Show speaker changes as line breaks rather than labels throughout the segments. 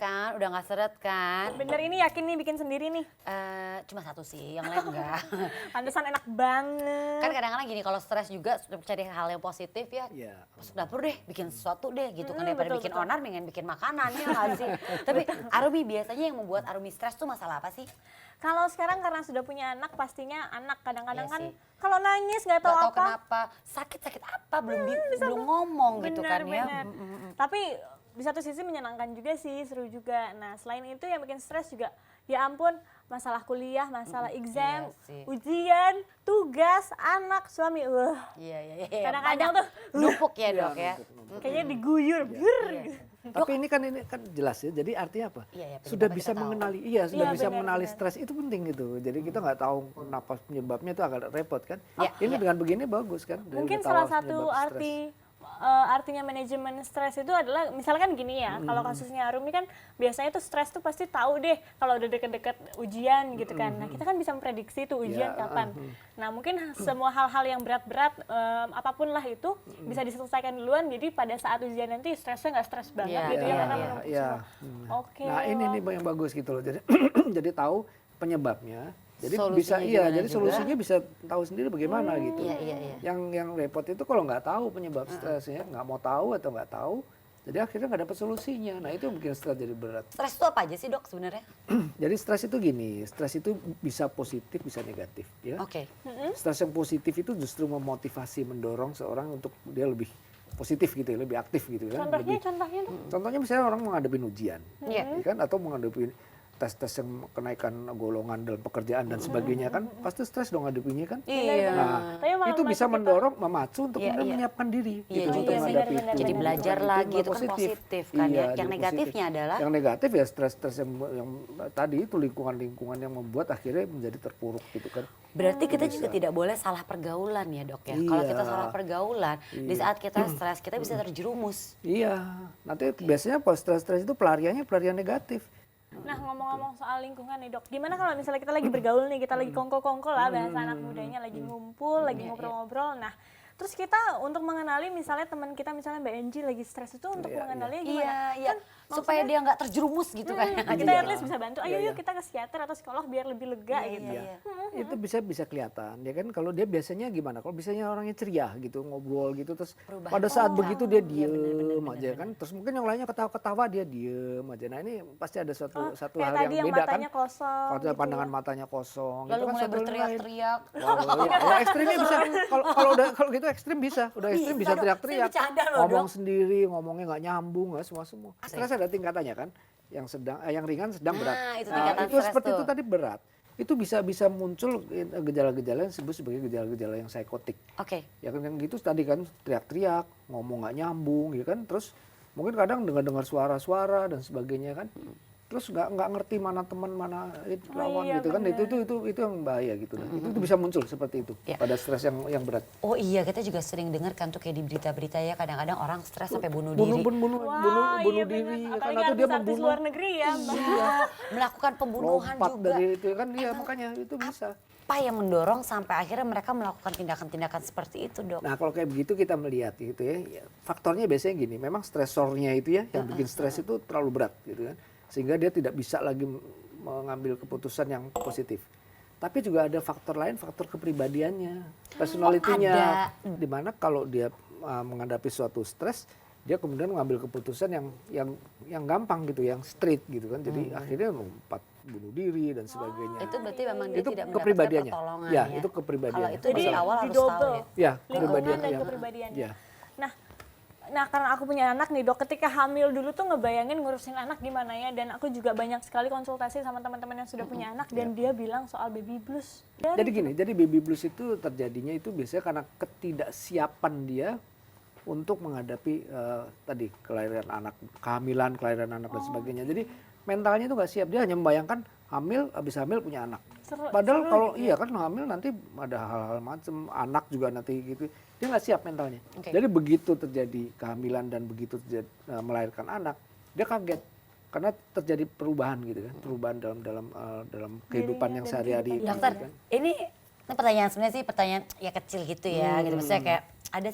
kan, udah nggak seret kan.
Bener ini yakin nih bikin sendiri nih.
Cuma satu sih, yang lain enggak.
Pantesan enak banget.
Kan kadang-kadang gini kalau stres juga cari hal yang positif ya.
Iya.
Masuk dapur deh, bikin sesuatu deh gitu kan. Daripada
betul,
bikin
betul.
onar, mendingan bikin makanan ya nggak sih. Tapi Arumi biasanya yang membuat Arumi stres tuh masalah apa sih?
Kalau sekarang karena sudah punya anak, pastinya anak kadang-kadang
Iya
kan
sih.
kalau nangis nggak tahu
Gak tahu
apa.
kenapa, sakit apa, belum ngomong gitu kan ya.
Benar. Tapi di satu sisi menyenangkan juga sih, seru juga. Nah selain itu yang bikin stres juga, ya ampun, masalah kuliah, masalah exam,
iya sih.
ujian, tugas, anak, suami.
Iya.
Kadang-kadang tuh
numpuk ya dok ya.
kayaknya diguyur.
Tapi ini kan jelas ya. Jadi artinya apa?
Iya, ya,
Sudah
penyebabnya
bisa
kita tahu.
mengenali, sudah
Iya,
bisa
benar,
mengenali
benar.
stres itu penting gitu. Jadi kita nggak tahu kenapa penyebabnya itu agak repot kan.
Iya,
Ini
iya.
dengan begini bagus kan. Dari
Mungkin
tahu
salah satu
penyebab stres.
artinya manajemen stres itu adalah misalkan gini ya, kalau kasusnya Arumi kan biasanya tuh stres tuh pasti tahu deh kalau udah deket-deket ujian gitu kan. Nah kita kan bisa memprediksi tuh ujian
Ya,
kapan. Nah mungkin semua hal-hal yang berat-berat apapun lah itu bisa diselesaikan duluan, jadi pada saat ujian nanti stresnya nggak stres banget
Iya,
gitu ya
iya,
karena
iya.
menumpuk
Iya.
semua. Oke.
Nah ini nih yang bagus gitu loh. Jadi jadi tahu penyebabnya. Jadi
Solusinya
bisa
gimana
jadi
juga.
solusinya bisa tahu sendiri bagaimana gitu.
Iya.
Yang repot itu kalau nggak tahu penyebab stresnya, nggak mau tahu atau nggak tahu, jadi akhirnya nggak dapat solusinya. Nah itu yang bikin stres jadi berat.
Stres itu apa aja sih dok sebenarnya?
Jadi stres itu gini, stres itu bisa positif bisa negatif ya.
Oke.
Stres yang positif itu justru memotivasi, mendorong seorang untuk dia lebih positif gitu ya, lebih aktif gitu kan.
Contohnya
Lebih, contohnya misalnya orang menghadapi ujian,
Iya.
ya kan, atau menghadapi tes-tes yang kenaikan golongan dalam pekerjaan dan sebagainya kan, pasti stres dong ngadepinya kan.
Iya.
Nah,
Tapi malah
itu bisa
kita-
mendorong, memacu untuk
Iya,
kemudian
iya.
menyiapkan diri
Iya
gitu,
juga
untuk
sih.
menghadapi
Benar-benar.
itu.
Jadi
Gitu
belajar
kan.
lagi, itu
nggak
kan positif kan ya.
Iya,
Yang
jadi
negatifnya
positif.
adalah?
Yang negatif ya stres-stres yang tadi itu lingkungan-lingkungan yang membuat akhirnya menjadi terpuruk gitu kan.
Berarti kita juga tidak boleh salah pergaulan ya dok ya. Kalau
Iya.
kita salah pergaulan, di saat kita stres kita bisa terjerumus.
Iya, nanti biasanya pas stres-stres itu pelariannya pelarian negatif.
Nah ngomong-ngomong soal lingkungan nih dok, gimana kalau misalnya kita lagi bergaul nih, kita lagi kongko-kongko lah bahasa anak mudanya, lagi ngumpul, lagi ngobrol-ngobrol. Nah terus kita untuk mengenali misalnya teman kita misalnya Mbak Enji lagi stres itu untuk mengenalinya gimana?
Iya. Supaya dia nggak terjerumus gitu kan.
Kita at least bisa bantu, ayo yuk kita ke psikiater atau psikolog biar lebih lega gitu.
Iya.
Itu bisa kelihatan ya kan, kalau dia biasanya gimana, kalau biasanya orangnya ceria gitu, ngobrol gitu, terus
Perubahan
pada saat
orang.
begitu dia
Iya,
diem aja kan, terus mungkin yang lainnya ketawa-ketawa dia diem aja. Nah ini pasti ada satu
Kayak
hal
tadi
yang
yang
beda kan,
matanya kosong.
kalau
gitu
pandangan
ya.
matanya kosong
Lalu
itu kan
mulai
satu hal lain.
berteriak-teriak.
Kalau ekstrimnya bisa, kalau gitu ekstrim bisa, udah ekstrim
Bisa
bisa
dong,
teriak-teriak,
saya bercanda loh,
ngomong
Dok.
sendiri, ngomongnya nggak nyambung, nggak semua. Stres ada tingkatannya kan, yang sedang, yang ringan, sedang
Nah,
berat.
itu tingkatan
itu
stres
seperti
tuh.
itu tadi berat. Itu bisa muncul gejala-gejala yang disebut sebagai gejala-gejala yang psikotik.
Oke.
Ya kan yang gitu tadi kan teriak-teriak, ngomong nggak nyambung, ya kan, terus mungkin kadang dengar suara-suara dan sebagainya kan. Terus nggak ngerti mana teman mana lawan
iya,
gitu kan,
benar.
itu yang bahaya gitu. Nah, itu bisa muncul seperti itu
Ya.
pada stres yang berat.
Oh iya, kita juga sering dengar kan tuh kayak di berita-berita ya, kadang-kadang orang stres sampai bunuh diri.
bunuh
Wah, iya
diri
bener.
ya kan,
Apalagi
atau dia
artis-artis
membunuh
luar negeri ya Mbak.
Iya, melakukan pembunuhan
lompat
juga.
dari itu kan, iya makanya itu bisa.
Apa yang mendorong sampai akhirnya mereka melakukan tindakan-tindakan seperti itu dok?
Nah kalau kayak begitu kita melihat gitu ya, faktornya biasanya gini, memang stresornya itu ya yang bikin stres itu terlalu berat gitu kan, sehingga dia tidak bisa lagi mengambil keputusan yang positif. Tapi juga ada faktor lain, faktor kepribadiannya, personalitinya, dimana kalau dia menghadapi suatu stres, dia kemudian mengambil keputusan yang gampang gitu, yang straight gitu kan, jadi akhirnya lompat bunuh diri dan sebagainya.
Itu berarti memang dia
Itu
tidak mendapatkan
kepribadiannya.
pertolongan
Ya,
ya.
itu kepribadiannya.
Kalau itu dari
Jadi
awal harus tahu
didouble.
ya.
Ya,
Lingkungan
kepribadian
dan
yang-
kepribadiannya.
ya.
Nah karena aku punya anak nih dok, ketika hamil dulu tuh ngebayangin ngurusin anak gimana ya, dan aku juga banyak sekali konsultasi sama teman-teman yang sudah punya anak dan dia bilang soal baby blues.
Jadi gini, jadi baby blues itu terjadinya itu biasanya karena ketidaksiapan dia untuk menghadapi tadi kelahiran anak, kehamilan, kelahiran anak dan sebagainya. Jadi mentalnya itu nggak siap, dia hanya membayangkan hamil, habis hamil punya anak. Padahal kalau iya kan hamil nanti ada hal-hal macam, anak juga nanti gitu, dia nggak siap mentalnya.
Oke.
Jadi begitu terjadi kehamilan dan begitu terjadi, melahirkan anak, dia kaget karena terjadi perubahan gitu kan, perubahan dalam kehidupan yang sehari-hari.
Dokter, ini pertanyaan sebenarnya sih pertanyaan ya kecil gitu ya, gitu. Maksudnya kayak ada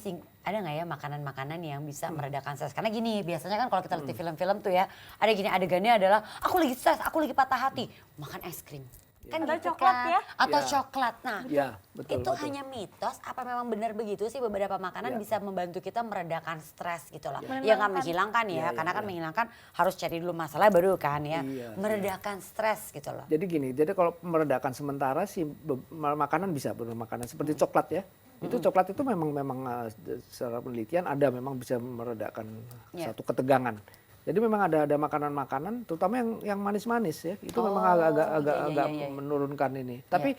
nggak ya makanan-makanan yang bisa meredakan stres? Karena gini, biasanya kan kalau kita lihat di film-film tuh ya, ada gini adegannya adalah aku lagi stres, aku lagi patah hati, makan es krim. Kan
Atau
gitu
coklat
kan.
ya?
Atau
Ya.
coklat. Nah,
Ya, betul,
itu
betul.
hanya mitos apa memang benar begitu sih beberapa makanan
Ya.
bisa membantu kita meredakan stres gitu loh.
Ya.
Ya nggak menghilangkan ya,
Ya, ya,
karena kan
ya.
menghilangkan harus cari dulu masalah baru kan ya.
Iya,
Meredakan stres gitu loh.
Jadi gini, jadi kalau meredakan sementara sih makanan bisa benar makanan seperti coklat ya. Itu coklat itu memang secara penelitian ada memang bisa meredakan
Ya.
satu ketegangan. Jadi memang ada makanan-makanan terutama yang manis-manis ya. Itu memang agak
iya.
menurunkan ini. Tapi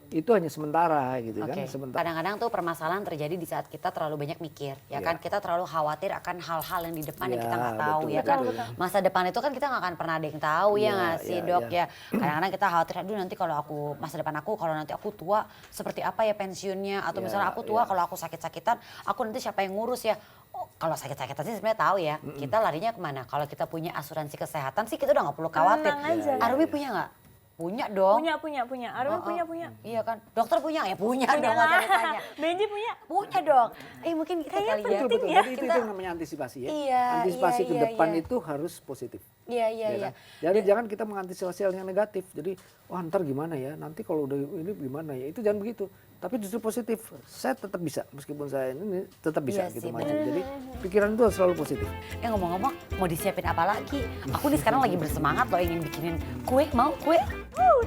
itu hanya sementara gitu kan,
Oke.
sementara.
Kadang-kadang tuh permasalahan terjadi di saat kita terlalu banyak mikir, ya kan? Kita terlalu khawatir akan hal-hal yang di depan yang
Ya,
kita nggak tahu,
betul,
ya kan?
betul.
Masa depan itu kan kita nggak akan pernah ada yang tahu, ya
Ya,
nggak sih,
ya,
Dok?
ya.
Ya, kadang-kadang kita khawatir, aduh nanti kalau aku masa depan aku, kalau nanti aku tua, seperti apa ya pensiunnya? Atau
Ya,
misalnya aku tua,
ya.
kalau aku sakit-sakitan, aku nanti siapa yang ngurus ya? Oh, kalau sakit-sakitan sih sebenarnya tahu ya, kita larinya kemana? Kalau kita punya asuransi kesehatan sih kita udah nggak perlu khawatir.
Tenang aja.
Arumi punya nggak? Punya dong.
Punya. Arwin
Oh, oh.
punya.
Iya kan? Dokter punya nggak? Ya punya
Punya
dong, nggak usah
lah.
ditanya.
Benji punya.
Punya dong. Mungkin kita
Kayaknya
kali ya.
Betul, betul.
ya.
Jadi itu
Kita-
yang namanya antisipasi ya.
Iya,
Antisipasi
iya,
ke
iya,
depan
iya.
itu harus positif.
Iya,
Ya
iya.
kan? Jadi jangan kita mengantisipasi hal yang negatif. Jadi, wah ntar gimana ya, nanti kalau udah ini gimana ya, itu jangan begitu. Tapi justru positif, saya tetap bisa, meskipun saya ini tetap bisa
Iya
gitu
sih,
maju. Jadi pikiran itu harus selalu positif.
Ngomong-ngomong, mau disiapin apa lagi? Aku nih sekarang lagi bersemangat loh ingin bikinin kue. Mau kue?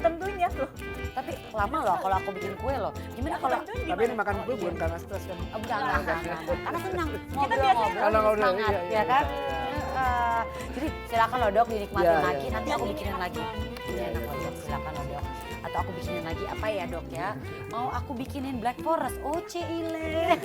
Tentunya tuh.
Tapi lama loh kalau aku bikin kue loh. Gimana kalau...
Tapi ini makan kue bukan karena stres kan.
Oh, enggak. Karena senang
biasanya
Karena
ngobrol,
ngobrol,
semangat,
iya,
ya kan? Jadi silakan loh Dok, dinikmatin
Iya,
lagi.
iya.
Nanti aku bikinin lagi. Ini enak loh Dok, silakan loh Dok. Atau aku bikinin lagi apa ya Dok ya? Mau aku bikinin Black Forest? Oh, Cile.